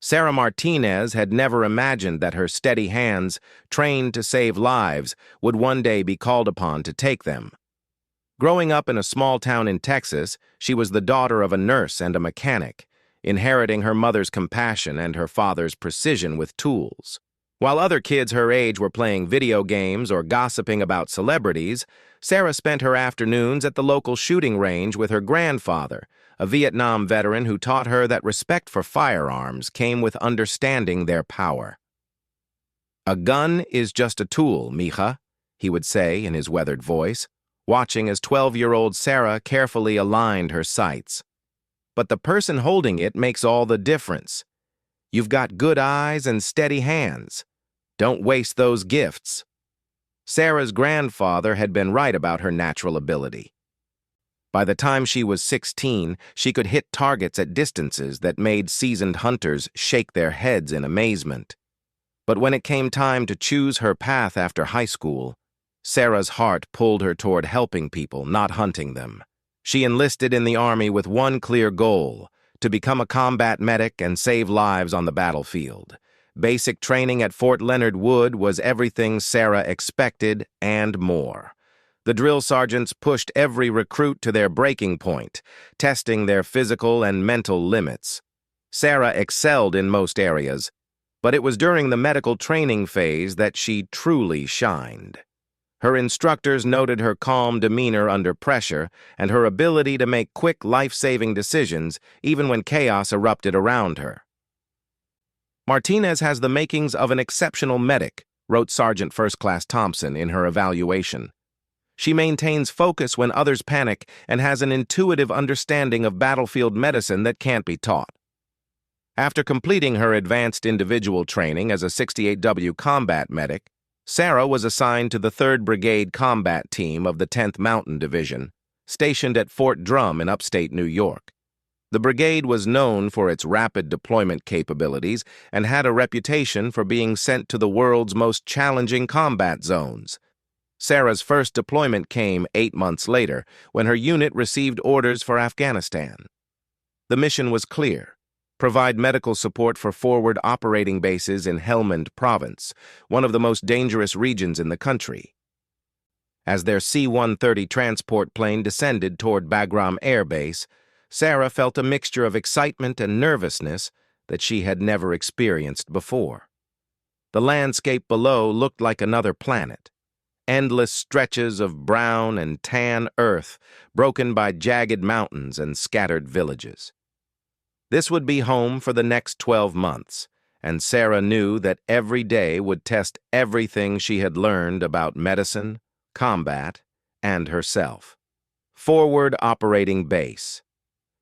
Sarah Martinez had never imagined that her steady hands, trained to save lives, would one day be called upon to take them. Growing up in a small town in Texas, she was the daughter of a nurse and a mechanic, inheriting her mother's compassion and her father's precision with tools. While other kids her age were playing video games or gossiping about celebrities, Sarah spent her afternoons at the local shooting range with her grandfather, a Vietnam veteran who taught her that respect for firearms came with understanding their power. "A gun is just a tool, mija," he would say in his weathered voice, watching as 12-year-old Sarah carefully aligned her sights. "But the person holding it makes all the difference. You've got good eyes and steady hands. Don't waste those gifts." Sarah's grandfather had been right about her natural ability. By the time she was 16, she could hit targets at distances that made seasoned hunters shake their heads in amazement. But when it came time to choose her path after high school, Sarah's heart pulled her toward helping people, not hunting them. She enlisted in the Army with one clear goal: to become a combat medic and save lives on the battlefield. Basic training at Fort Leonard Wood was everything Sarah expected and more. The drill sergeants pushed every recruit to their breaking point, testing their physical and mental limits. Sarah excelled in most areas, but it was during the medical training phase that she truly shined. Her instructors noted her calm demeanor under pressure and her ability to make quick, life-saving decisions even when chaos erupted around her. "Martinez has the makings of an exceptional medic," wrote Sergeant First Class Thompson in her evaluation. "She maintains focus when others panic and has an intuitive understanding of battlefield medicine that can't be taught." After completing her advanced individual training as a 68W combat medic, Sarah was assigned to the 3rd Brigade Combat Team of the 10th Mountain Division, stationed at Fort Drum in upstate New York. The brigade was known for its rapid deployment capabilities and had a reputation for being sent to the world's most challenging combat zones. Sarah's first deployment came 8 months later, when her unit received orders for Afghanistan. The mission was clear: provide medical support for forward operating bases in Helmand Province, one of the most dangerous regions in the country. As their C-130 transport plane descended toward Bagram Air Base, Sarah felt a mixture of excitement and nervousness that she had never experienced before. The landscape below looked like another planet. Endless stretches of brown and tan earth, broken by jagged mountains and scattered villages. This would be home for the next 12 months, and Sarah knew that every day would test everything she had learned about medicine, combat, and herself. Forward Operating Base.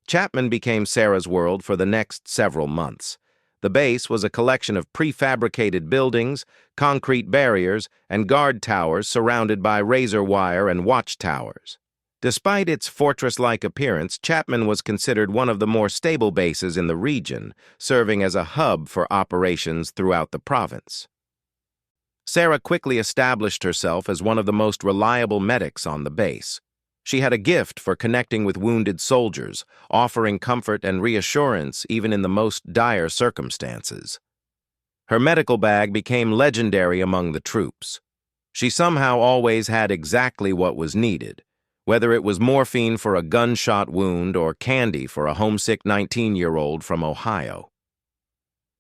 Chapman became Sarah's world for the next several months. The base was a collection of prefabricated buildings, concrete barriers, and guard towers surrounded by razor wire and watchtowers. Despite its fortress-like appearance, Chapman was considered one of the more stable bases in the region, serving as a hub for operations throughout the province. Sarah quickly established herself as one of the most reliable medics on the base. She had a gift for connecting with wounded soldiers, offering comfort and reassurance even in the most dire circumstances. Her medical bag became legendary among the troops. She somehow always had exactly what was needed, whether it was morphine for a gunshot wound or candy for a homesick 19-year-old from Ohio.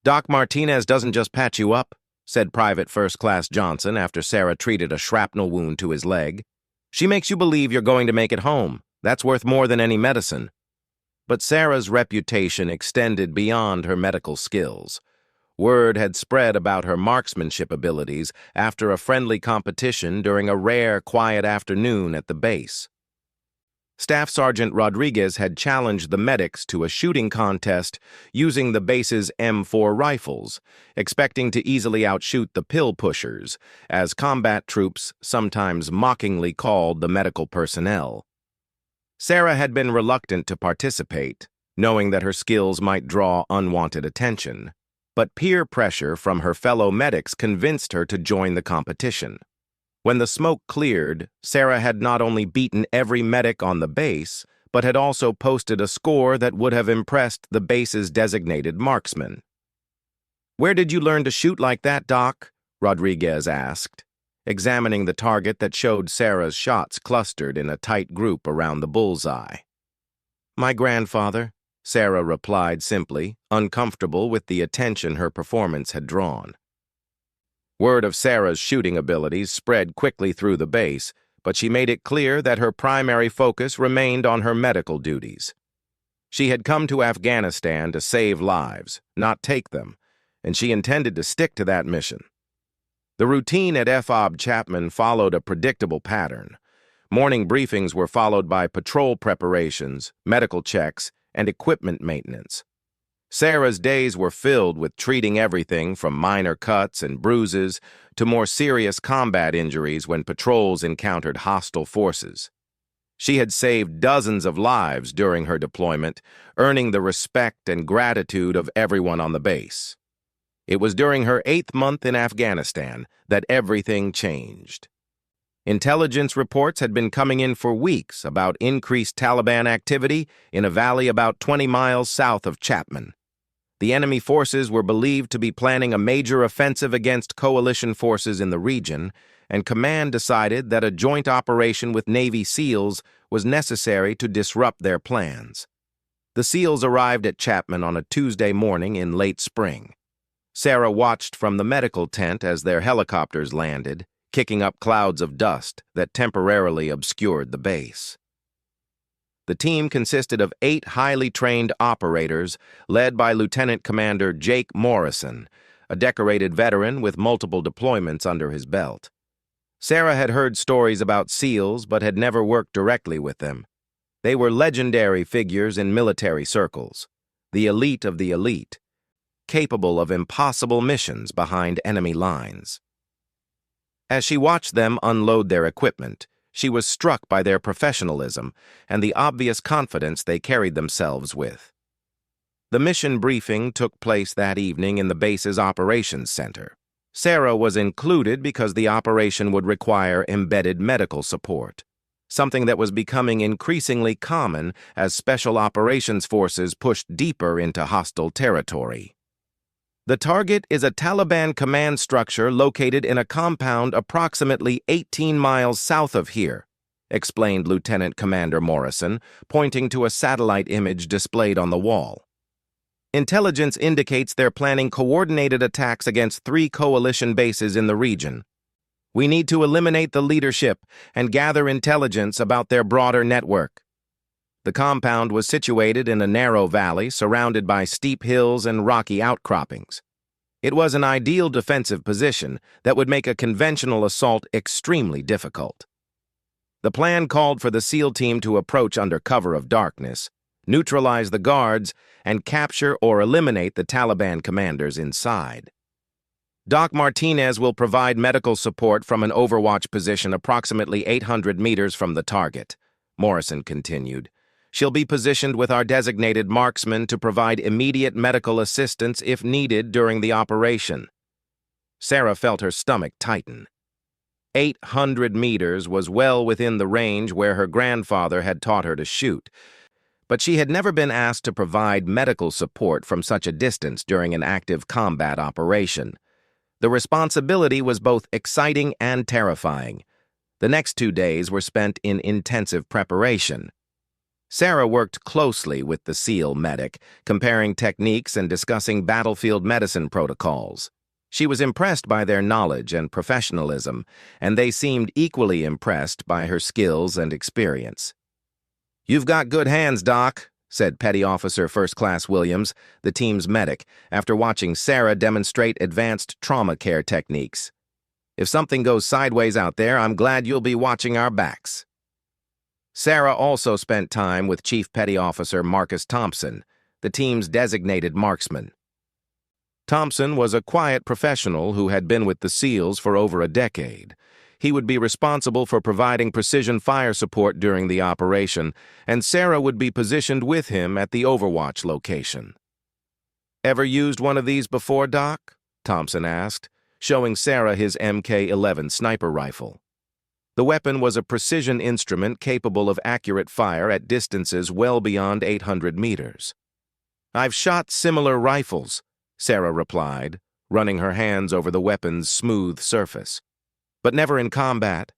"Doc Martinez doesn't just patch you up," said Private First Class Johnson after Sarah treated a shrapnel wound to his leg. "She makes you believe you're going to make it home. That's worth more than any medicine." But Sarah's reputation extended beyond her medical skills. Word had spread about her marksmanship abilities after a friendly competition during a rare, quiet afternoon at the base. Staff Sergeant Rodriguez had challenged the medics to a shooting contest using the base's M4 rifles, expecting to easily outshoot the pill pushers, as combat troops sometimes mockingly called the medical personnel. Sarah had been reluctant to participate, knowing that her skills might draw unwanted attention, but peer pressure from her fellow medics convinced her to join the competition. When the smoke cleared, Sarah had not only beaten every medic on the base, but had also posted a score that would have impressed the base's designated marksman. "Where did you learn to shoot like that, Doc?" Rodriguez asked, examining the target that showed Sarah's shots clustered in a tight group around the bullseye. "My grandfather," Sarah replied simply, uncomfortable with the attention her performance had drawn. Word of Sarah's shooting abilities spread quickly through the base, but she made it clear that her primary focus remained on her medical duties. She had come to Afghanistan to save lives, not take them, and she intended to stick to that mission. The routine at FOB Chapman followed a predictable pattern. Morning briefings were followed by patrol preparations, medical checks, and equipment maintenance. Sarah's days were filled with treating everything from minor cuts and bruises to more serious combat injuries when patrols encountered hostile forces. She had saved dozens of lives during her deployment, earning the respect and gratitude of everyone on the base. It was during her 8th month in Afghanistan that everything changed. Intelligence reports had been coming in for weeks about increased Taliban activity in a valley about 20 miles south of Chapman. The enemy forces were believed to be planning a major offensive against coalition forces in the region, and command decided that a joint operation with Navy SEALs was necessary to disrupt their plans. The SEALs arrived at Chapman on a Tuesday morning in late spring. Sarah watched from the medical tent as their helicopters landed, kicking up clouds of dust that temporarily obscured the base. The team consisted of 8 highly trained operators led by Lieutenant Commander Jake Morrison, a decorated veteran with multiple deployments under his belt. Sarah had heard stories about SEALs but had never worked directly with them. They were legendary figures in military circles, the elite of the elite, capable of impossible missions behind enemy lines. As she watched them unload their equipment, she was struck by their professionalism and the obvious confidence they carried themselves with. The mission briefing took place that evening in the base's operations center. Sarah was included because the operation would require embedded medical support, something that was becoming increasingly common as special operations forces pushed deeper into hostile territory. "The target is a Taliban command structure located in a compound approximately 18 miles south of here," explained Lieutenant Commander Morrison, pointing to a satellite image displayed on the wall. "Intelligence indicates they're planning coordinated attacks against 3 coalition bases in the region. We need to eliminate the leadership and gather intelligence about their broader network." The compound was situated in a narrow valley surrounded by steep hills and rocky outcroppings. It was an ideal defensive position that would make a conventional assault extremely difficult. The plan called for the SEAL team to approach under cover of darkness, neutralize the guards, and capture or eliminate the Taliban commanders inside. "Doc Martinez will provide medical support from an overwatch position approximately 800 meters from the target," Morrison continued. "She'll be positioned with our designated marksman to provide immediate medical assistance if needed during the operation." Sarah felt her stomach tighten. 800 meters was well within the range where her grandfather had taught her to shoot, but she had never been asked to provide medical support from such a distance during an active combat operation. The responsibility was both exciting and terrifying. The next 2 days were spent in intensive preparation. Sarah worked closely with the SEAL medic, comparing techniques and discussing battlefield medicine protocols. She was impressed by their knowledge and professionalism, and they seemed equally impressed by her skills and experience. "You've got good hands, Doc," said Petty Officer First Class Williams, the team's medic, after watching Sarah demonstrate advanced trauma care techniques. "If something goes sideways out there, I'm glad you'll be watching our backs." Sarah also spent time with Chief Petty Officer Marcus Thompson, the team's designated marksman. Thompson was a quiet professional who had been with the SEALs for over a decade. He would be responsible for providing precision fire support during the operation, and Sarah would be positioned with him at the Overwatch location. "Ever used one of these before, Doc?" Thompson asked, showing Sarah his MK-11 sniper rifle. The weapon was a precision instrument capable of accurate fire at distances well beyond 800 meters. "I've shot similar rifles," Sarah replied, running her hands over the weapon's smooth surface. But never in combat.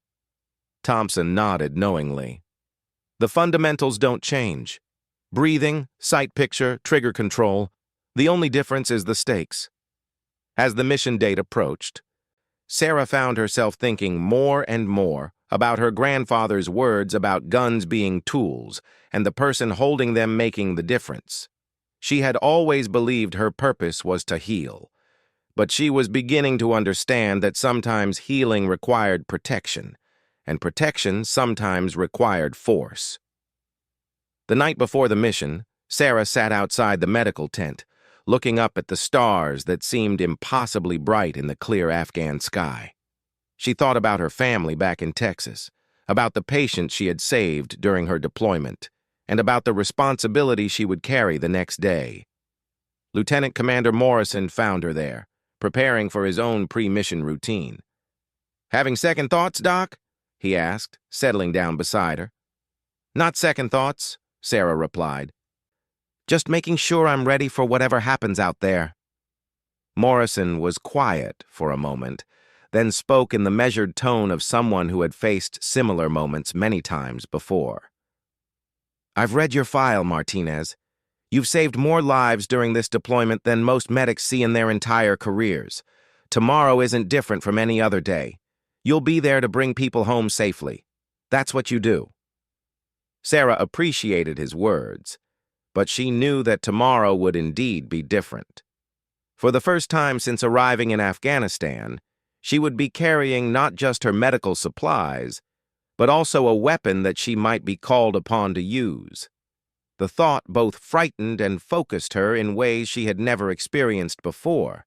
Thompson nodded knowingly. The fundamentals don't change. Breathing, sight picture, trigger control. The only difference is the stakes. As the mission date approached, Sarah found herself thinking more and more about her grandfather's words about guns being tools and the person holding them making the difference. She had always believed her purpose was to heal, but she was beginning to understand that sometimes healing required protection, and protection sometimes required force. The night before the mission, Sarah sat outside the medical tent, looking up at the stars that seemed impossibly bright in the clear Afghan sky. She thought about her family back in Texas, about the patients she had saved during her deployment, and about the responsibility she would carry the next day. Lieutenant Commander Morrison found her there, preparing for his own pre-mission routine. "Having second thoughts, Doc?" he asked, settling down beside her. "Not second thoughts," Sarah replied. "Just making sure I'm ready for whatever happens out there." Morrison was quiet for a moment, then spoke in the measured tone of someone who had faced similar moments many times before. "I've read your file, Martinez. You've saved more lives during this deployment than most medics see in their entire careers. Tomorrow isn't different from any other day. You'll be there to bring people home safely. That's what you do." Sarah appreciated his words, but she knew that tomorrow would indeed be different. For the first time since arriving in Afghanistan, she would be carrying not just her medical supplies, but also a weapon that she might be called upon to use. The thought both frightened and focused her in ways she had never experienced before.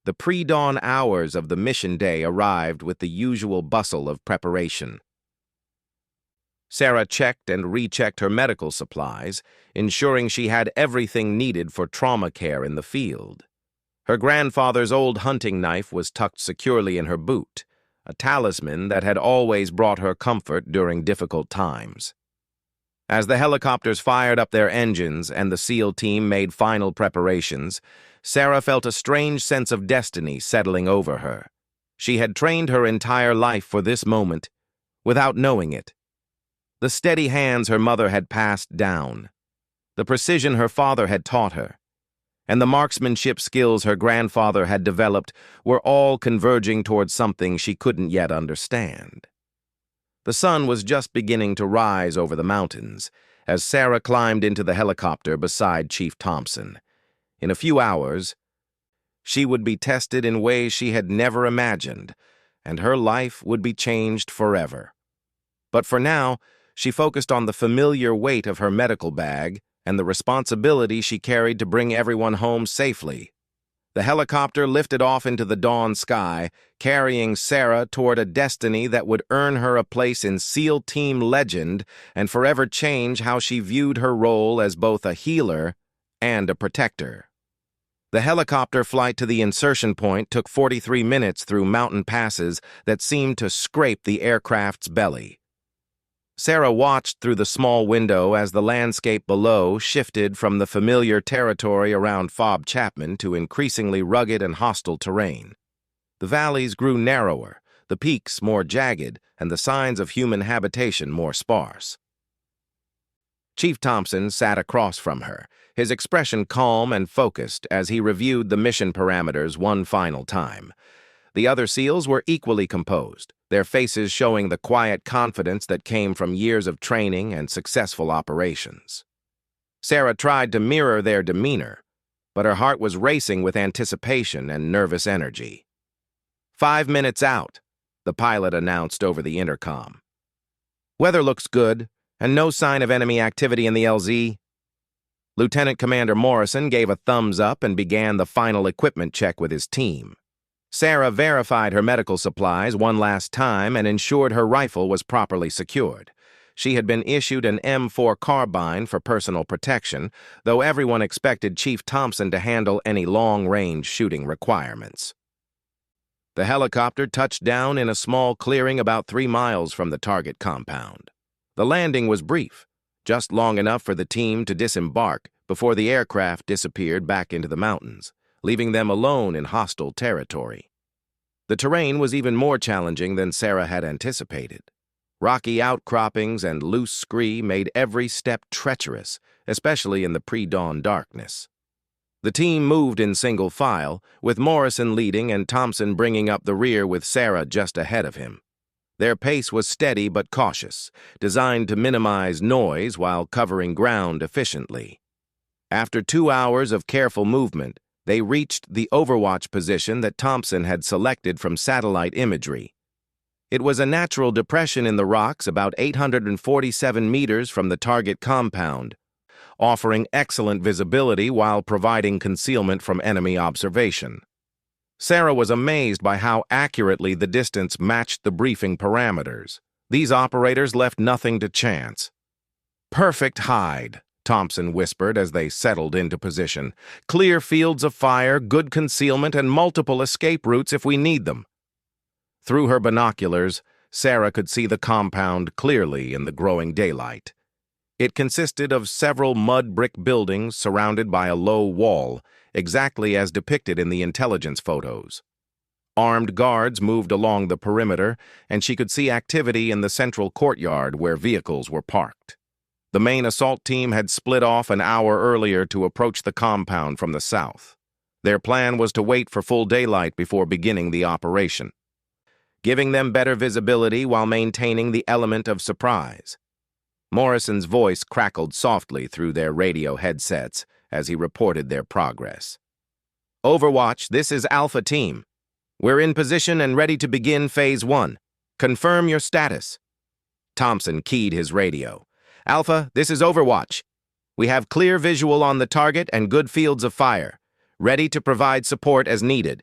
The pre-dawn hours of the mission day arrived with the usual bustle of preparation. Sarah checked and rechecked her medical supplies, ensuring she had everything needed for trauma care in the field. Her grandfather's old hunting knife was tucked securely in her boot, a talisman that had always brought her comfort during difficult times. As the helicopters fired up their engines and the SEAL team made final preparations, Sarah felt a strange sense of destiny settling over her. She had trained her entire life for this moment, without knowing it. The steady hands her mother had passed down, the precision her father had taught her, and the marksmanship skills her grandfather had developed were all converging towards something she couldn't yet understand. The sun was just beginning to rise over the mountains as Sarah climbed into the helicopter beside Chief Thompson. In a few hours, she would be tested in ways she had never imagined, and her life would be changed forever. But for now, she focused on the familiar weight of her medical bag and the responsibility she carried to bring everyone home safely. The helicopter lifted off into the dawn sky, carrying Sarah toward a destiny that would earn her a place in SEAL Team legend and forever change how she viewed her role as both a healer and a protector. The helicopter flight to the insertion point took 43 minutes through mountain passes that seemed to scrape the aircraft's belly. Sarah watched through the small window as the landscape below shifted from the familiar territory around Fob Chapman to increasingly rugged and hostile terrain. The valleys grew narrower, the peaks more jagged, and the signs of human habitation more sparse. Chief Thompson sat across from her, his expression calm and focused as he reviewed the mission parameters one final time. The other SEALs were equally composed, their faces showing the quiet confidence that came from years of training and successful operations. Sarah tried to mirror their demeanor, but her heart was racing with anticipation and nervous energy. 5 minutes out, the pilot announced over the intercom. "Weather looks good, and no sign of enemy activity in the LZ." Lieutenant Commander Morrison gave a thumbs up and began the final equipment check with his team. Sarah verified her medical supplies one last time and ensured her rifle was properly secured. She had been issued an M4 carbine for personal protection, though everyone expected Chief Thompson to handle any long-range shooting requirements. The helicopter touched down in a small clearing about 3 miles from the target compound. The landing was brief, just long enough for the team to disembark before the aircraft disappeared back into the mountains, leaving them alone in hostile territory. The terrain was even more challenging than Sarah had anticipated. Rocky outcroppings and loose scree made every step treacherous, especially in the pre-dawn darkness. The team moved in single file, with Morrison leading and Thompson bringing up the rear with Sarah just ahead of him. Their pace was steady but cautious, designed to minimize noise while covering ground efficiently. After 2 hours of careful movement, they reached the overwatch position that Thompson had selected from satellite imagery. It was a natural depression in the rocks about 847 meters from the target compound, offering excellent visibility while providing concealment from enemy observation. Sarah was amazed by how accurately the distance matched the briefing parameters. These operators left nothing to chance. "Perfect hide," Thompson whispered as they settled into position. "Clear fields of fire, good concealment, and multiple escape routes if we need them." Through her binoculars, Sarah could see the compound clearly in the growing daylight. It consisted of several mud brick buildings surrounded by a low wall, exactly as depicted in the intelligence photos. Armed guards moved along the perimeter, and she could see activity in the central courtyard where vehicles were parked. The main assault team had split off an hour earlier to approach the compound from the south. Their plan was to wait for full daylight before beginning the operation, giving them better visibility while maintaining the element of surprise. Morrison's voice crackled softly through their radio headsets as he reported their progress. "Overwatch, this is Alpha Team. We're in position and ready to begin Phase 1. Confirm your status." Thompson keyed his radio. "Alpha, this is Overwatch. We have clear visual on the target and good fields of fire, ready to provide support as needed."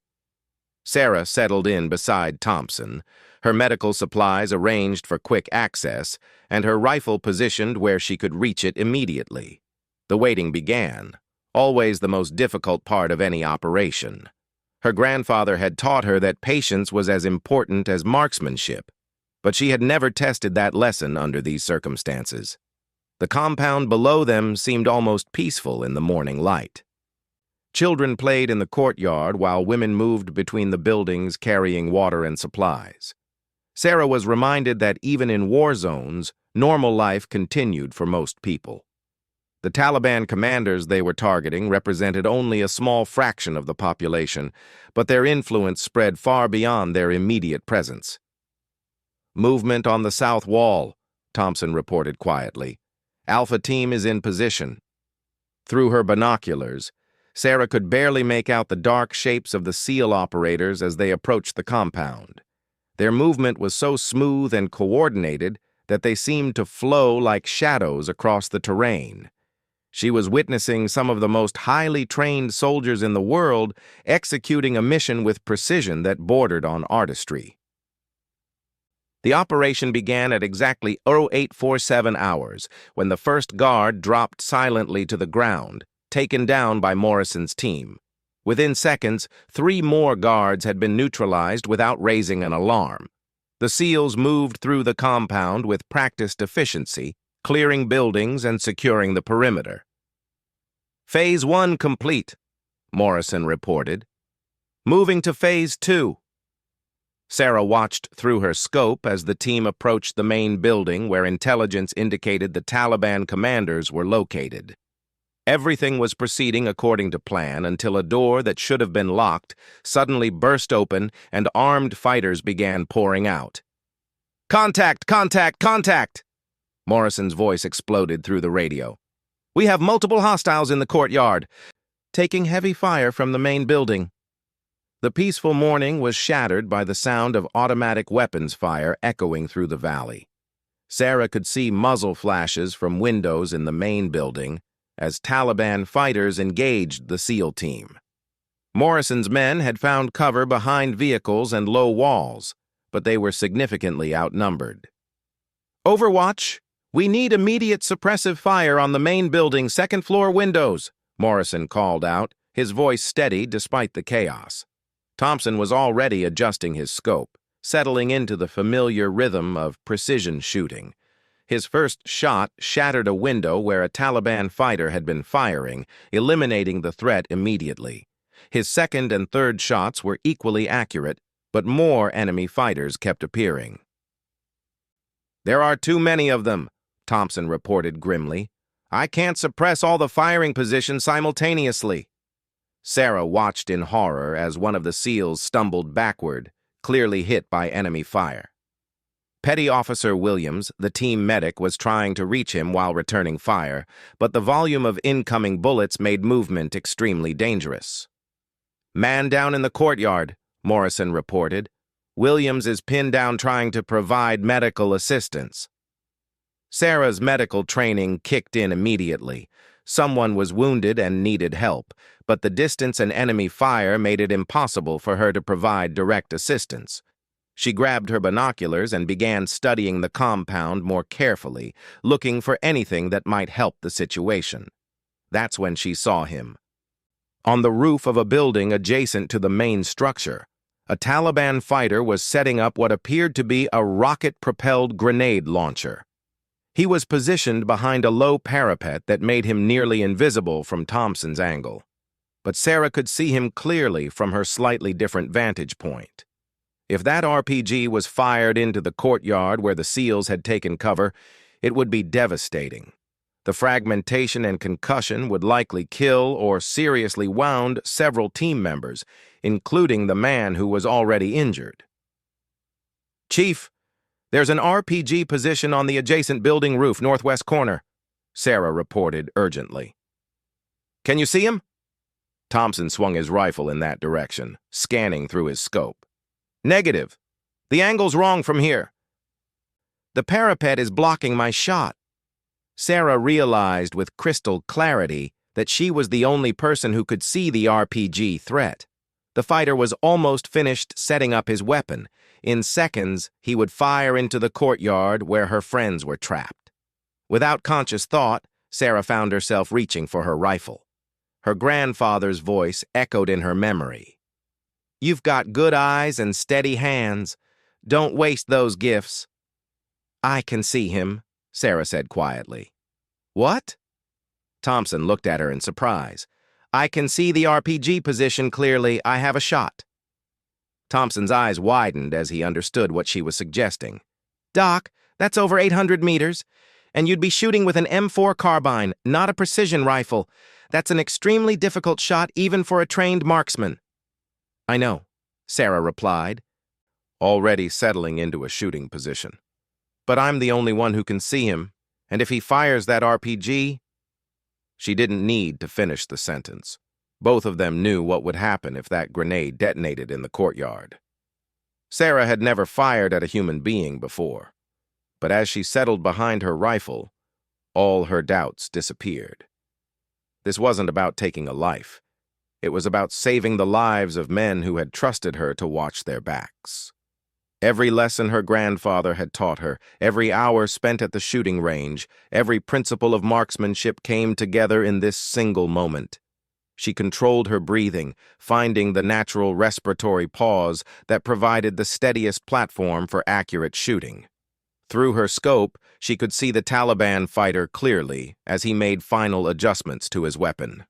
Sarah settled in beside Thompson, her medical supplies arranged for quick access, and her rifle positioned where she could reach it immediately. The waiting began, always the most difficult part of any operation. Her grandfather had taught her that patience was as important as marksmanship, but she had never tested that lesson under these circumstances. The compound below them seemed almost peaceful in the morning light. Children played in the courtyard while women moved between the buildings carrying water and supplies. Sarah was reminded that even in war zones, normal life continued for most people. The Taliban commanders they were targeting represented only a small fraction of the population, but their influence spread far beyond their immediate presence. "Movement on the south wall," Thompson reported quietly. "Alpha Team is in position." Through her binoculars, Sarah could barely make out the dark shapes of the SEAL operators as they approached the compound. Their movement was so smooth and coordinated that they seemed to flow like shadows across the terrain. She was witnessing some of the most highly trained soldiers in the world executing a mission with precision that bordered on artistry. The operation began at exactly 0847 hours, when the first guard dropped silently to the ground, taken down by Morrison's team. Within seconds, 3 more guards had been neutralized without raising an alarm. The SEALs moved through the compound with practiced efficiency, clearing buildings and securing the perimeter. "Phase 1 complete," Morrison reported. "Moving to Phase 2. Sarah watched through her scope as the team approached the main building where intelligence indicated the Taliban commanders were located. Everything was proceeding according to plan until a door that should have been locked suddenly burst open and armed fighters began pouring out. "Contact! Contact! Contact!" Morrison's voice exploded through the radio. "We have multiple hostiles in the courtyard, taking heavy fire from the main building." The peaceful morning was shattered by the sound of automatic weapons fire echoing through the valley. Sarah could see muzzle flashes from windows in the main building as Taliban fighters engaged the SEAL team. Morrison's men had found cover behind vehicles and low walls, but they were significantly outnumbered. "Overwatch, we need immediate suppressive fire on the main building's second-floor windows," Morrison called out, his voice steady despite the chaos. Thompson was already adjusting his scope, settling into the familiar rhythm of precision shooting. His first shot shattered a window where a Taliban fighter had been firing, eliminating the threat immediately. His second and third shots were equally accurate, but more enemy fighters kept appearing. "There are too many of them," Thompson reported grimly. "I can't suppress all the firing positions simultaneously." Sarah watched in horror as one of the SEALs stumbled backward, clearly hit by enemy fire. Petty Officer Williams, the team medic, was trying to reach him while returning fire, but the volume of incoming bullets made movement extremely dangerous. "Man down in the courtyard," Morrison reported. "Williams is pinned down trying to provide medical assistance." Sarah's medical training kicked in immediately. Someone was wounded and needed help, but the distance and enemy fire made it impossible for her to provide direct assistance. She grabbed her binoculars and began studying the compound more carefully, looking for anything that might help the situation. That's when she saw him. On the roof of a building adjacent to the main structure, a Taliban fighter was setting up what appeared to be a rocket-propelled grenade launcher. He was positioned behind a low parapet that made him nearly invisible from Thompson's angle. But Sarah could see him clearly from her slightly different vantage point. If that RPG was fired into the courtyard where the SEALs had taken cover, it would be devastating. The fragmentation and concussion would likely kill or seriously wound several team members, including the man who was already injured. "Chief, there's an RPG position on the adjacent building roof, northwest corner," Sarah reported urgently. "Can you see him?" Thompson swung his rifle in that direction, scanning through his scope. "Negative. The angle's wrong from here. The parapet is blocking my shot." Sarah realized with crystal clarity that she was the only person who could see the RPG threat. The fighter was almost finished setting up his weapon. In seconds, he would fire into the courtyard where her friends were trapped. Without conscious thought, Sarah found herself reaching for her rifle. Her grandfather's voice echoed in her memory. "You've got good eyes and steady hands. Don't waste those gifts." "I can see him," Sarah said quietly. "What?" Thompson looked at her in surprise. "I can see the RPG position clearly. I have a shot." Thompson's eyes widened as he understood what she was suggesting. "Doc, that's over 800 meters, and you'd be shooting with an M4 carbine, not a precision rifle. That's an extremely difficult shot even for a trained marksman." "I know," Sarah replied, already settling into a shooting position. "But I'm the only one who can see him, and if he fires that RPG..." She didn't need to finish the sentence. Both of them knew what would happen if that grenade detonated in the courtyard. Sarah had never fired at a human being before, but as she settled behind her rifle, all her doubts disappeared. This wasn't about taking a life. It was about saving the lives of men who had trusted her to watch their backs. Every lesson her grandfather had taught her, every hour spent at the shooting range, every principle of marksmanship came together in this single moment. She controlled her breathing, finding the natural respiratory pause that provided the steadiest platform for accurate shooting. Through her scope, she could see the Taliban fighter clearly as he made final adjustments to his weapon.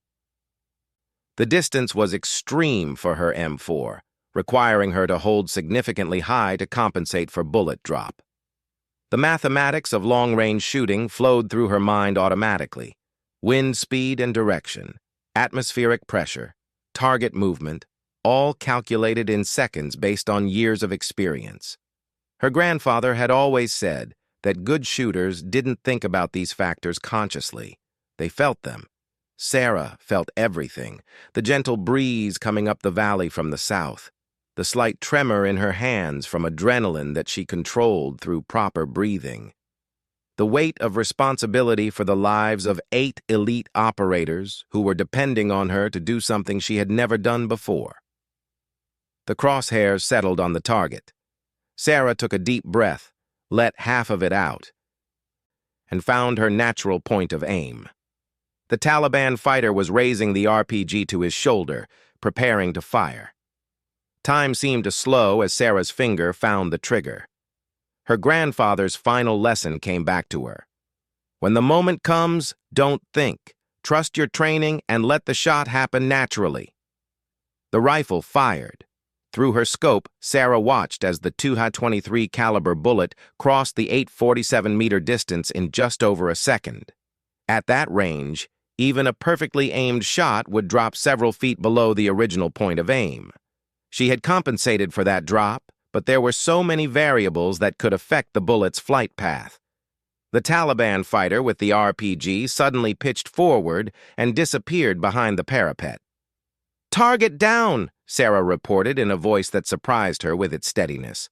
The distance was extreme for her M4, requiring her to hold significantly high to compensate for bullet drop. The mathematics of long-range shooting flowed through her mind automatically. Wind speed and direction, atmospheric pressure, target movement, all calculated in seconds based on years of experience. Her grandfather had always said that good shooters didn't think about these factors consciously. They felt them. Sarah felt everything, the gentle breeze coming up the valley from the south, the slight tremor in her hands from adrenaline that she controlled through proper breathing. The weight of responsibility for the lives of 8 elite operators who were depending on her to do something she had never done before. The crosshairs settled on the target. Sarah took a deep breath, let half of it out, and found her natural point of aim. The Taliban fighter was raising the RPG to his shoulder, preparing to fire. Time seemed to slow as Sarah's finger found the trigger. Her grandfather's final lesson came back to her. When the moment comes, don't think. Trust your training and let the shot happen naturally. The rifle fired. Through her scope, Sarah watched as the 223 caliber bullet crossed the 847-meter distance in just over a second. At that range, even a perfectly aimed shot would drop several feet below the original point of aim. She had compensated for that drop, but there were so many variables that could affect the bullet's flight path. The Taliban fighter with the RPG suddenly pitched forward and disappeared behind the parapet. "Target down," Sarah reported in a voice that surprised her with its steadiness.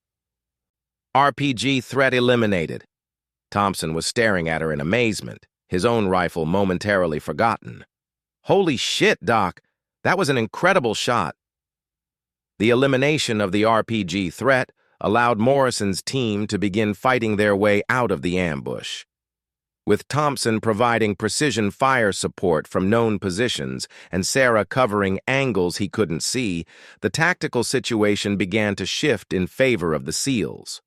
"RPG threat eliminated." Thompson was staring at her in amazement, his own rifle momentarily forgotten. "Holy shit, Doc. That was an incredible shot." The elimination of the RPG threat allowed Morrison's team to begin fighting their way out of the ambush. With Thompson providing precision fire support from known positions and Sarah covering angles he couldn't see, the tactical situation began to shift in favor of the SEALs.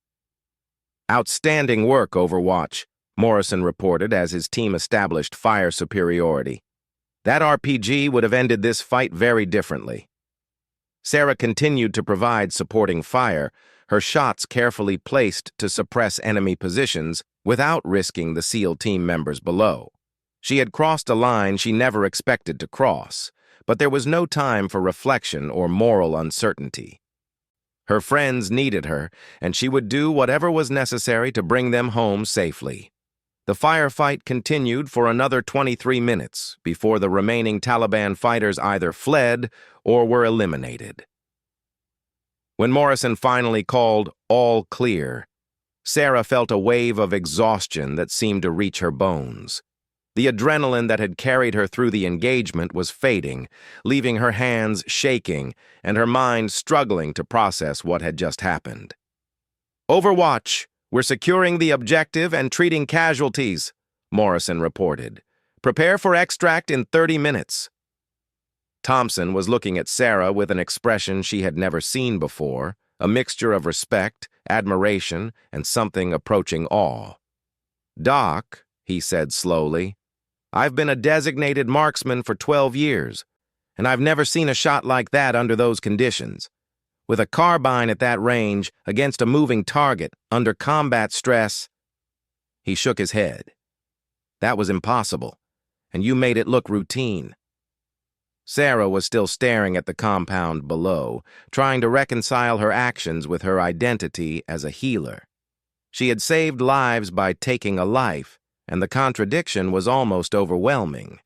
"Outstanding work, Overwatch," Morrison reported as his team established fire superiority. "That RPG would have ended this fight very differently." Sarah continued to provide supporting fire, her shots carefully placed to suppress enemy positions without risking the SEAL team members below. She had crossed a line she never expected to cross, but there was no time for reflection or moral uncertainty. Her friends needed her, and she would do whatever was necessary to bring them home safely. The firefight continued for another 23 minutes before the remaining Taliban fighters either fled or were eliminated. When Morrison finally called "all clear," Sarah felt a wave of exhaustion that seemed to reach her bones. The adrenaline that had carried her through the engagement was fading, leaving her hands shaking and her mind struggling to process what had just happened. "Overwatch, we're securing the objective and treating casualties," Morrison reported. "Prepare for extract in 30 minutes. Thompson was looking at Sarah with an expression she had never seen before, a mixture of respect, admiration, and something approaching awe. "Doc," he said slowly, "I've been a designated marksman for 12 years, and I've never seen a shot like that under those conditions. With a carbine at that range, against a moving target, under combat stress." He shook his head. "That was impossible, and you made it look routine." Sarah was still staring at the compound below, trying to reconcile her actions with her identity as a healer. She had saved lives by taking a life, and the contradiction was almost overwhelming.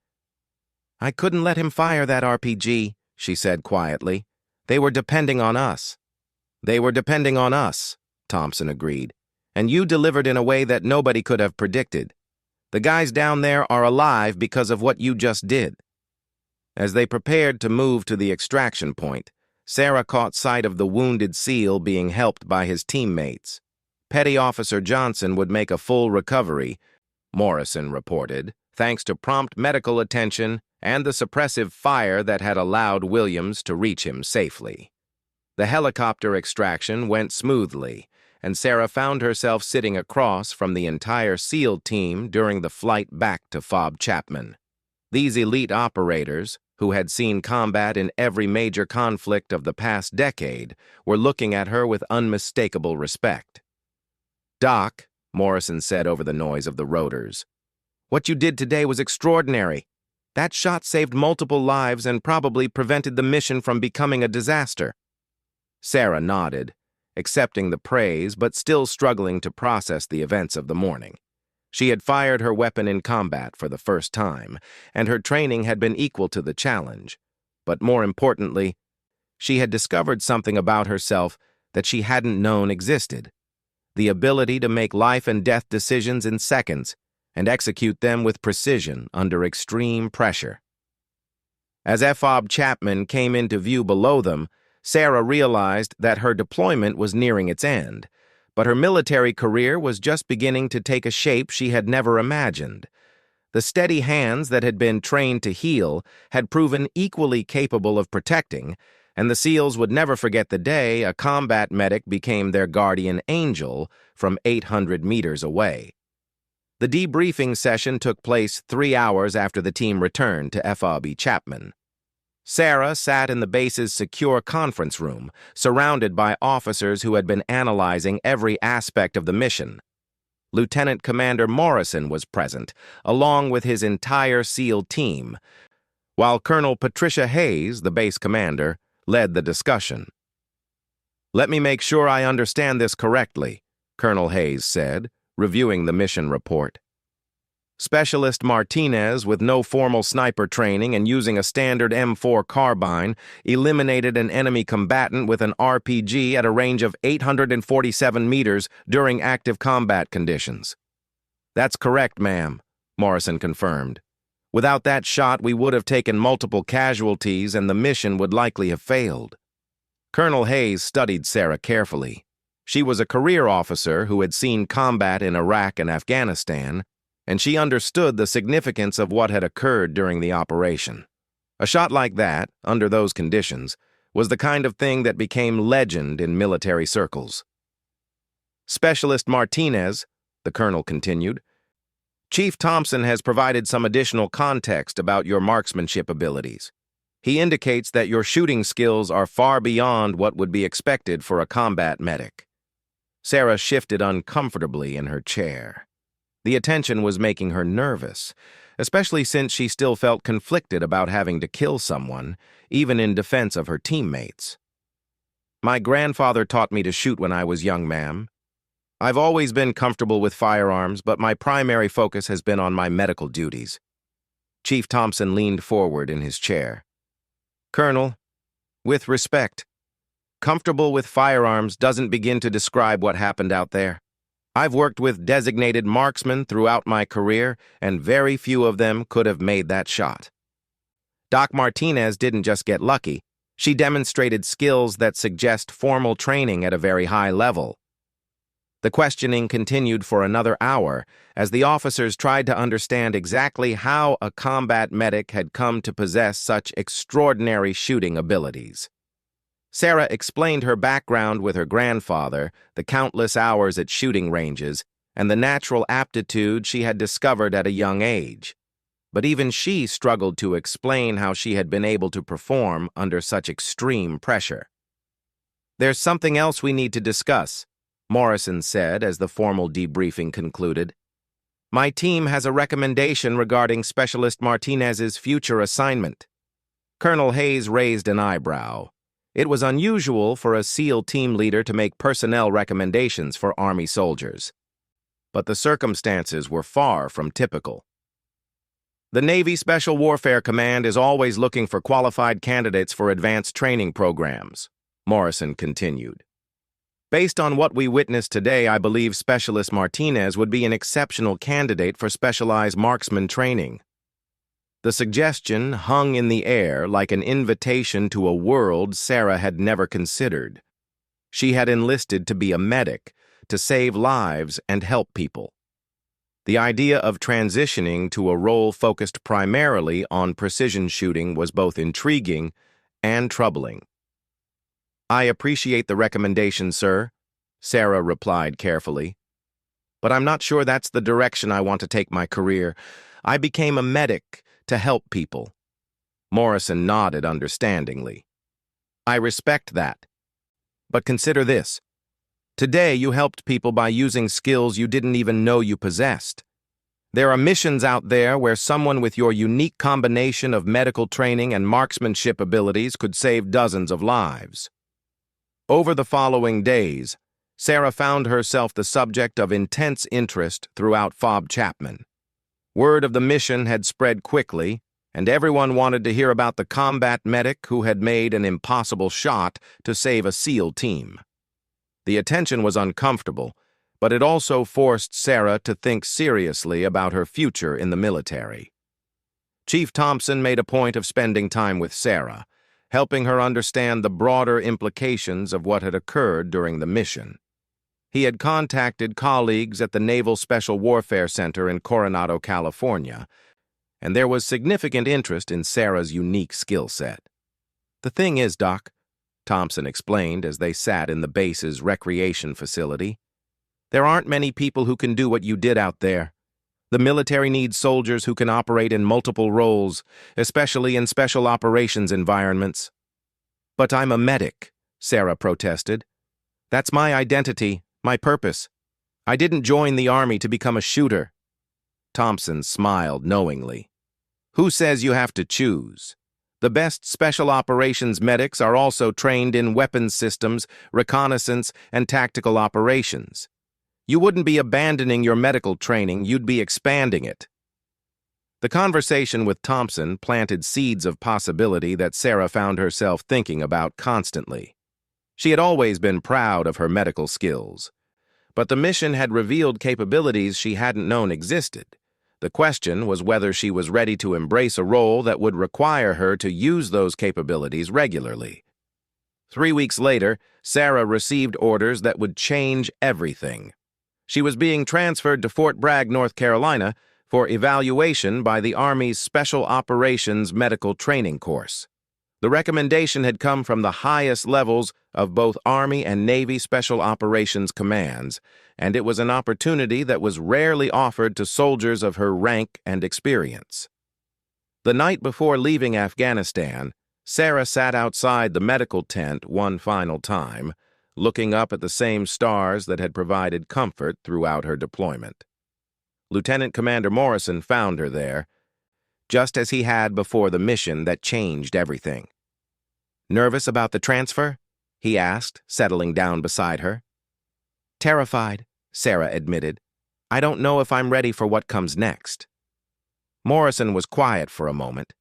"I couldn't let him fire that RPG," she said quietly. "They were depending on us." "They were depending on us," Thompson agreed, "and you delivered in a way that nobody could have predicted. The guys down there are alive because of what you just did." As they prepared to move to the extraction point, Sarah caught sight of the wounded SEAL being helped by his teammates. Petty Officer Johnson would make a full recovery, Morrison reported, thanks to prompt medical attention and the suppressive fire that had allowed Williams to reach him safely. The helicopter extraction went smoothly, and Sarah found herself sitting across from the entire SEAL team during the flight back to FOB Chapman. These elite operators, who had seen combat in every major conflict of the past decade, were looking at her with unmistakable respect. "Doc," Morrison said over the noise of the rotors, "what you did today was extraordinary. That shot saved multiple lives and probably prevented the mission from becoming a disaster." Sarah nodded, accepting the praise but still struggling to process the events of the morning. She had fired her weapon in combat for the first time, and her training had been equal to the challenge. But more importantly, she had discovered something about herself that she hadn't known existed: the ability to make life and death decisions in seconds and execute them with precision under extreme pressure. As FOB Chapman came into view below them, Sarah realized that her deployment was nearing its end. But her military career was just beginning to take a shape she had never imagined. The steady hands that had been trained to heal had proven equally capable of protecting, and the SEALs would never forget the day a combat medic became their guardian angel from 800 meters away. The debriefing session took place 3 hours after the team returned to FOB Chapman. Sarah sat in the base's secure conference room, surrounded by officers who had been analyzing every aspect of the mission. Lieutenant Commander Morrison was present, along with his entire SEAL team, while Colonel Patricia Hayes, the base commander, led the discussion. "Let me make sure I understand this correctly," Colonel Hayes said, reviewing the mission report. Specialist Martinez, with no formal sniper training and using a standard M4 carbine, eliminated an enemy combatant with an RPG at a range of 847 meters during active combat conditions. "That's correct, ma'am," Morrison confirmed. "Without that shot, we would have taken multiple casualties and the mission would likely have failed." Colonel Hayes studied Sarah carefully. She was a career officer who had seen combat in Iraq and Afghanistan, and she understood the significance of what had occurred during the operation. A shot like that, under those conditions, was the kind of thing that became legend in military circles. "Specialist Martinez," the colonel continued, "Chief Thompson has provided some additional context about your marksmanship abilities. He indicates that your shooting skills are far beyond what would be expected for a combat medic." Sarah shifted uncomfortably in her chair. The attention was making her nervous, especially since she still felt conflicted about having to kill someone, even in defense of her teammates. "My grandfather taught me to shoot when I was young, ma'am. I've always been comfortable with firearms, but my primary focus has been on my medical duties." Chief Thompson leaned forward in his chair. "Colonel, with respect, comfortable with firearms doesn't begin to describe what happened out there. I've worked with designated marksmen throughout my career, and very few of them could have made that shot. Doc Martinez didn't just get lucky. She demonstrated skills that suggest formal training at a very high level." The questioning continued for another hour as the officers tried to understand exactly how a combat medic had come to possess such extraordinary shooting abilities. Sarah explained her background with her grandfather, the countless hours at shooting ranges, and the natural aptitude she had discovered at a young age. But even she struggled to explain how she had been able to perform under such extreme pressure. "There's something else we need to discuss," Morrison said as the formal debriefing concluded. "My team has a recommendation regarding Specialist Martinez's future assignment." Colonel Hayes raised an eyebrow. It was unusual for a SEAL team leader to make personnel recommendations for Army soldiers. But the circumstances were far from typical. "The Navy Special Warfare Command is always looking for qualified candidates for advanced training programs," Morrison continued. "Based on what we witnessed today, I believe Specialist Martinez would be an exceptional candidate for specialized marksman training." The suggestion hung in the air like an invitation to a world Sarah had never considered. She had enlisted to be a medic, to save lives and help people. The idea of transitioning to a role focused primarily on precision shooting was both intriguing and troubling. "I appreciate the recommendation, sir," Sarah replied carefully. "But I'm not sure that's the direction I want to take my career. I became a medic to help people." Morrison nodded understandingly. "I respect that. But consider this. Today you helped people by using skills you didn't even know you possessed. There are missions out there where someone with your unique combination of medical training and marksmanship abilities could save dozens of lives." Over the following days, Sarah found herself the subject of intense interest throughout FOB Chapman. Word of the mission had spread quickly, and everyone wanted to hear about the combat medic who had made an impossible shot to save a SEAL team. The attention was uncomfortable, but it also forced Sarah to think seriously about her future in the military. Chief Thompson made a point of spending time with Sarah, helping her understand the broader implications of what had occurred during the mission. He had contacted colleagues at the Naval Special Warfare Center in Coronado, California, and there was significant interest in Sarah's unique skill set. "The thing is, Doc," Thompson explained as they sat in the base's recreation facility, "there aren't many people who can do what you did out there. The military needs soldiers who can operate in multiple roles, especially in special operations environments. But I'm a medic, Sarah protested. That's my identity, my purpose. I didn't join the army to become a shooter. Thompson smiled knowingly. Who says you have to choose? The best special operations medics are also trained in weapons systems, reconnaissance, and tactical operations. You wouldn't be abandoning your medical training, you'd be expanding it. The conversation with Thompson planted seeds of possibility that Sarah found herself thinking about constantly. She had always been proud of her medical skills, but the mission had revealed capabilities she hadn't known existed. The question was whether she was ready to embrace a role that would require her to use those capabilities regularly. 3 weeks later, Sarah received orders that would change everything. She was being transferred to Fort Bragg, North Carolina, for evaluation by the Army's Special Operations Medical Training Course. The recommendation had come from the highest levels of both Army and Navy Special Operations commands, and it was an opportunity that was rarely offered to soldiers of her rank and experience. The night before leaving Afghanistan, Sarah sat outside the medical tent one final time, looking up at the same stars that had provided comfort throughout her deployment. Lieutenant Commander Morrison found her there, just as he had before the mission that changed everything. "Nervous about the transfer?" he asked, settling down beside her. "Terrified," Sarah admitted. "I don't know if I'm ready for what comes next." Morrison was quiet for a moment,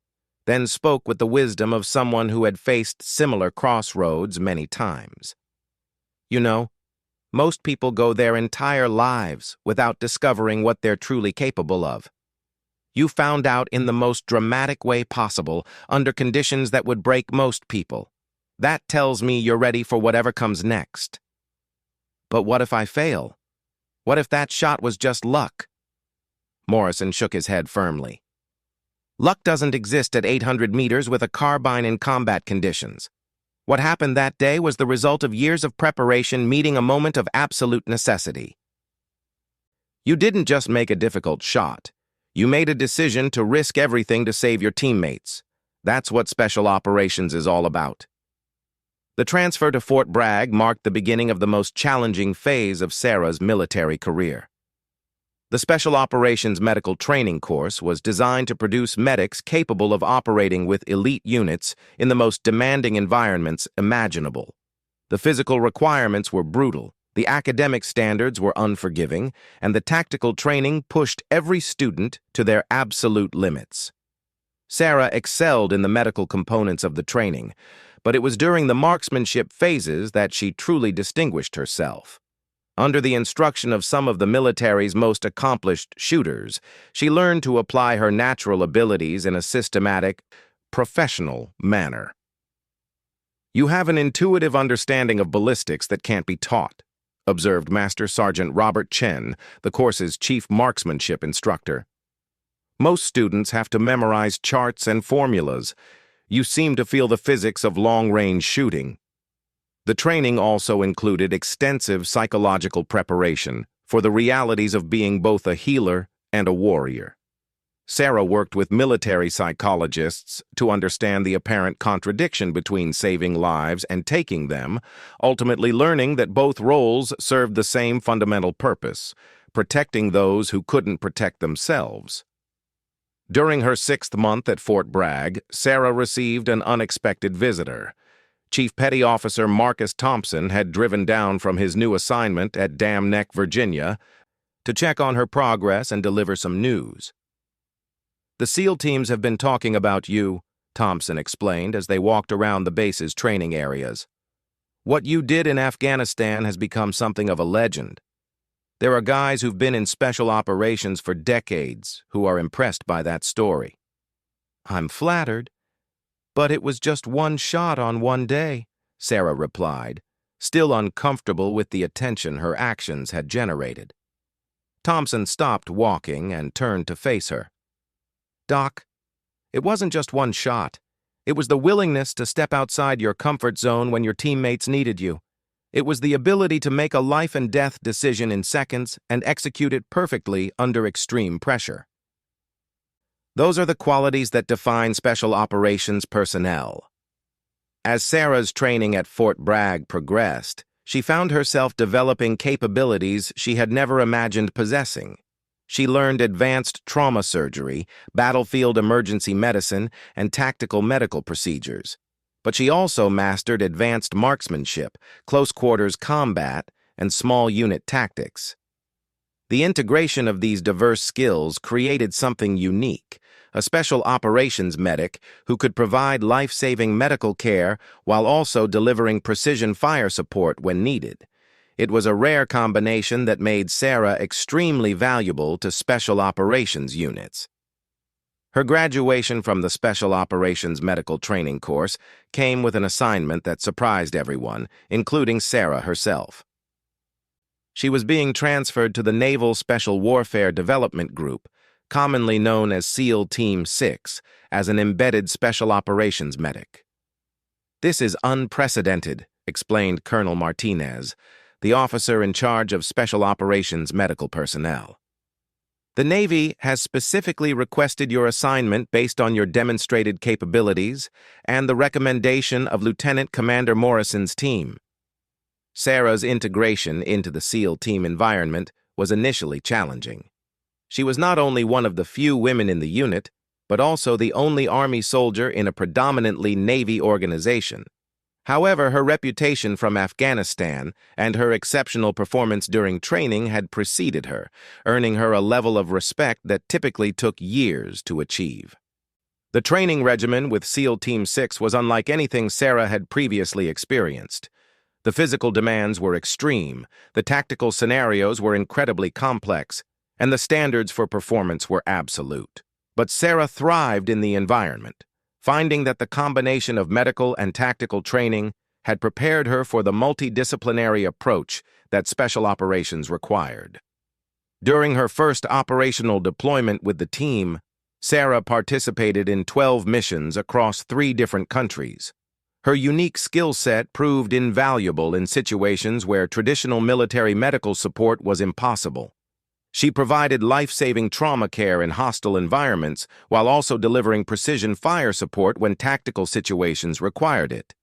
then spoke with the wisdom of someone who had faced similar crossroads many times. "You know, most people go their entire lives without discovering what they're truly capable of. You found out in the most dramatic way possible, under conditions that would break most people. That tells me you're ready for whatever comes next." "But what if I fail? What if that shot was just luck?" Morrison shook his head firmly. "Luck doesn't exist at 800 meters with a carbine in combat conditions. What happened that day was the result of years of preparation meeting a moment of absolute necessity. You didn't just make a difficult shot. You made a decision to risk everything to save your teammates. That's what special operations is all about." The transfer to Fort Bragg marked the beginning of the most challenging phase of Sarah's military career. The Special Operations Medical Training Course was designed to produce medics capable of operating with elite units in the most demanding environments imaginable. The physical requirements were brutal, the academic standards were unforgiving, and the tactical training pushed every student to their absolute limits. Sarah excelled in the medical components of the training, but it was during the marksmanship phases that she truly distinguished herself. Under the instruction of some of the military's most accomplished shooters, she learned to apply her natural abilities in a systematic, professional manner. "You have an intuitive understanding of ballistics that can't be taught," observed Master Sergeant Robert Chen, the course's chief marksmanship instructor. "Most students have to memorize charts and formulas. You seem to feel the physics of long-range shooting." The training also included extensive psychological preparation for the realities of being both a healer and a warrior. Sarah worked with military psychologists to understand the apparent contradiction between saving lives and taking them, ultimately learning that both roles served the same fundamental purpose: protecting those who couldn't protect themselves. During her 6th month at Fort Bragg, Sarah received an unexpected visitor. Chief Petty Officer Marcus Thompson had driven down from his new assignment at Dam Neck, Virginia, to check on her progress and deliver some news. "The SEAL teams have been talking about you," Thompson explained as they walked around the base's training areas. "What you did in Afghanistan has become something of a legend. There are guys who've been in special operations for decades who are impressed by that story." "I'm flattered. But it was just one shot on one day," Sarah replied, still uncomfortable with the attention her actions had generated. Thompson stopped walking and turned to face her. "Doc, it wasn't just one shot. It was the willingness to step outside your comfort zone when your teammates needed you. It was the ability to make a life-and-death decision in seconds and execute it perfectly under extreme pressure. Those are the qualities that define special operations personnel. As Sarah's training at Fort Bragg progressed, she found herself developing capabilities she had never imagined possessing. She learned advanced trauma surgery, battlefield emergency medicine, and tactical medical procedures. But she also mastered advanced marksmanship, close-quarters combat, and small unit tactics. The integration of these diverse skills created something unique, a special operations medic who could provide life-saving medical care while also delivering precision fire support when needed. It was a rare combination that made Sarah extremely valuable to special operations units. Her graduation from the Special Operations Medical Training course came with an assignment that surprised everyone, including Sarah herself. She was being transferred to the Naval Special Warfare Development Group, commonly known as SEAL Team 6, as an embedded special operations medic. "This is unprecedented," explained Colonel Martinez, the officer in charge of Special Operations medical personnel. "The Navy has specifically requested your assignment based on your demonstrated capabilities and the recommendation of Lieutenant Commander Morrison's team." Sarah's integration into the SEAL team environment was initially challenging. She was not only one of the few women in the unit, but also the only Army soldier in a predominantly Navy organization. However, her reputation from Afghanistan and her exceptional performance during training had preceded her, earning her a level of respect that typically took years to achieve. The training regimen with SEAL Team 6 was unlike anything Sarah had previously experienced. The physical demands were extreme, the tactical scenarios were incredibly complex, and the standards for performance were absolute. But Sarah thrived in the environment, finding that the combination of medical and tactical training had prepared her for the multidisciplinary approach that special operations required. During her first operational deployment with the team, Sarah participated in 12 missions across 3 different countries. Her unique skill set proved invaluable in situations where traditional military medical support was impossible. She provided life-saving trauma care in hostile environments while also delivering precision fire support when tactical situations required it.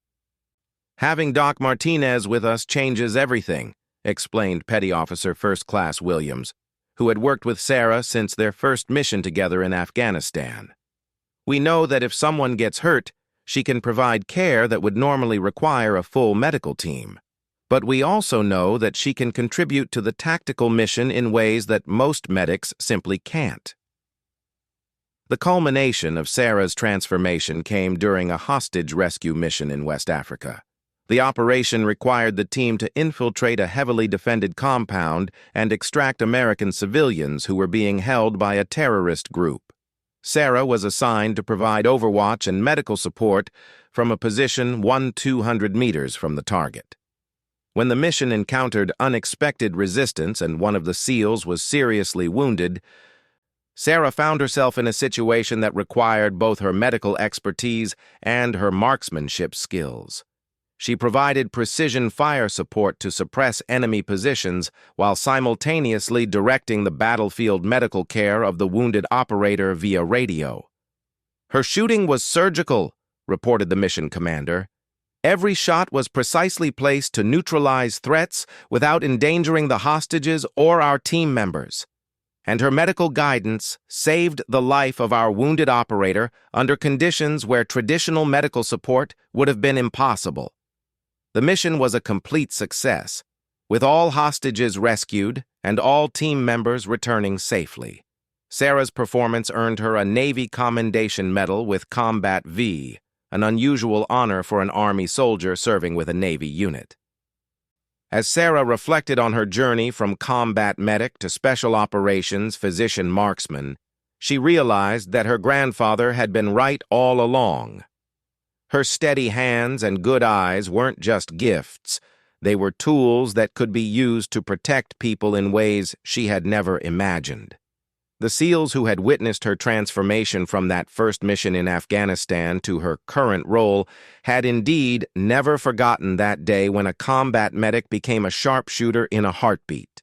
"Having Doc Martinez with us changes everything," explained Petty Officer First Class Williams, who had worked with Sarah since their first mission together in Afghanistan. "We know that if someone gets hurt, she can provide care that would normally require a full medical team. But we also know that she can contribute to the tactical mission in ways that most medics simply can't." The culmination of Sarah's transformation came during a hostage rescue mission in West Africa. The operation required the team to infiltrate a heavily defended compound and extract American civilians who were being held by a terrorist group. Sarah was assigned to provide overwatch and medical support from a position 200 meters from the target. When the mission encountered unexpected resistance and one of the SEALs was seriously wounded, Sarah found herself in a situation that required both her medical expertise and her marksmanship skills. She provided precision fire support to suppress enemy positions while simultaneously directing the battlefield medical care of the wounded operator via radio. "Her shooting was surgical," reported the mission commander. "Every shot was precisely placed to neutralize threats without endangering the hostages or our team members. And her medical guidance saved the life of our wounded operator under conditions where traditional medical support would have been impossible." The mission was a complete success, with all hostages rescued and all team members returning safely. Sarah's performance earned her a Navy Commendation Medal with Combat V, an unusual honor for an Army soldier serving with a Navy unit. As Sarah reflected on her journey from combat medic to special operations physician marksman, she realized that her grandfather had been right all along. Her steady hands and good eyes weren't just gifts, they were tools that could be used to protect people in ways she had never imagined. The SEALs who had witnessed her transformation from that first mission in Afghanistan to her current role had indeed never forgotten that day when a combat medic became a sharpshooter in a heartbeat.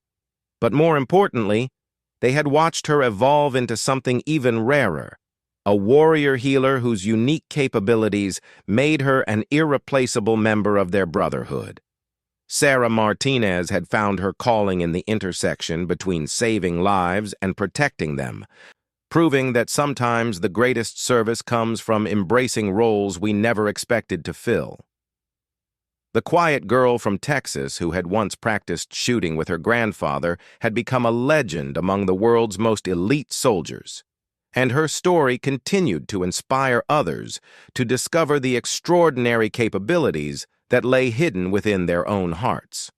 But more importantly, they had watched her evolve into something even rarer, a warrior healer whose unique capabilities made her an irreplaceable member of their brotherhood. Sarah Martinez had found her calling in the intersection between saving lives and protecting them, proving that sometimes the greatest service comes from embracing roles we never expected to fill. The quiet girl from Texas who had once practiced shooting with her grandfather had become a legend among the world's most elite soldiers, and her story continued to inspire others to discover the extraordinary capabilities that lay hidden within their own hearts.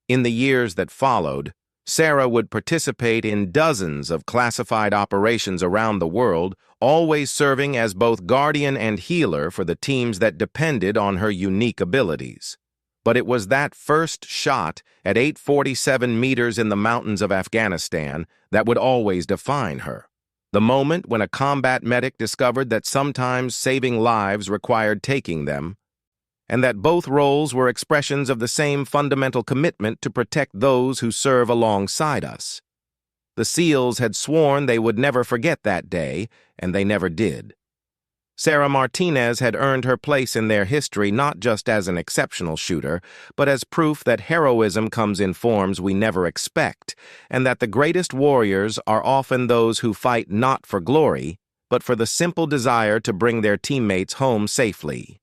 In the years that followed, Sarah would participate in dozens of classified operations around the world, always serving as both guardian and healer for the teams that depended on her unique abilities. But it was that first shot at 847 meters in the mountains of Afghanistan that would always define her. The moment when a combat medic discovered that sometimes saving lives required taking them, and that both roles were expressions of the same fundamental commitment to protect those who serve alongside us. The SEALs had sworn they would never forget that day, and they never did. Sarah Martinez had earned her place in their history not just as an exceptional shooter, but as proof that heroism comes in forms we never expect, and that the greatest warriors are often those who fight not for glory, but for the simple desire to bring their teammates home safely.